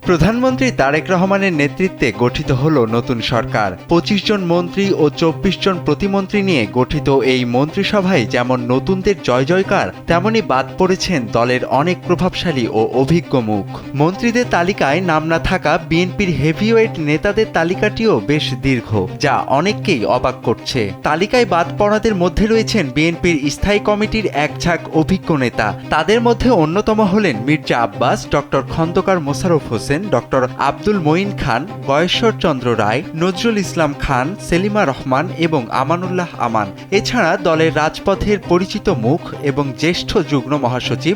প্রধানমন্ত্রী তারেক রহমানের নেতৃত্বে গঠিত হলো নতুন সরকার। ২৫ জন মন্ত্রী ও ২৪ জন প্রতিমন্ত্রী নিয়ে গঠিত এই মন্ত্রিসভায় যেমন নতুনদের জয় জয়কার, তেমনি বাদ পড়েছেন দলের অনেক প্রভাবশালী ও অভিজ্ঞ মুখ। মন্ত্রীদের তালিকায় নাম না থাকা বিএনপির হেভিওয়েট নেতাদের তালিকাটিও বেশ দীর্ঘ, যা অনেককেই অবাক করছে। তালিকায় বাদ পড়াদের মধ্যে রয়েছেন বিএনপির স্থায়ী কমিটির এক ঝাঁক অভিজ্ঞ নেতা। তাদের মধ্যে অন্যতম হলেন মির্জা আব্বাস, ডক্টর খন্দকার মোশাররফ হোসেন, ডক্টর আব্দুল মঈন খান, গয়েশ্বর চন্দ্র রায়, নজরুল ইসলাম খান, সেলিমা রহমান এবং আমানুল্লাহ আমান। এছাড়া দলের রাজপথের পরিচিত মুখ এবং জ্যেষ্ঠ যুগ্ম মহাসচিব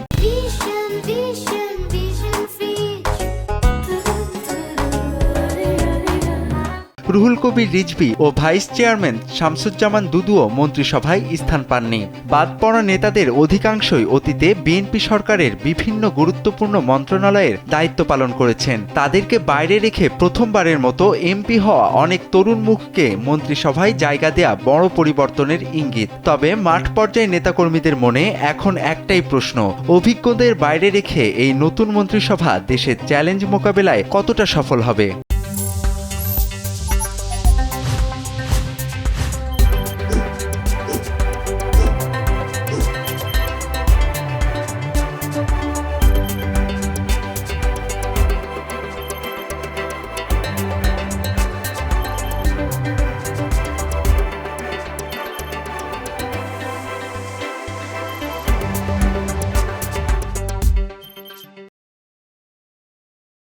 রুহুল কবির রিজভী ও ভাইস চেয়ারম্যান শামসুজ্জামান দুদুও মন্ত্রিসভায় স্থান পাননি। বাদ পড়া নেতাদের অধিকাংশই অতীতে বিএনপি সরকারের বিভিন্ন গুরুত্বপূর্ণ মন্ত্রণালয়ের দায়িত্ব পালন করেছেন। তাদেরকে বাইরে রেখে প্রথমবারের মতো এমপি হওয়া অনেক তরুণ মুখকে মন্ত্রিসভায় জায়গা দেয়া বড় পরিবর্তনের ইঙ্গিত। তবে মাঠ পর্যায়ে নেতাকর্মীদের মনে এখন একটাই প্রশ্ন, অভিজ্ঞদের বাইরে রেখে এই নতুন মন্ত্রিসভা দেশের চ্যালেঞ্জ মোকাবেলায় কতটা সফল হবে।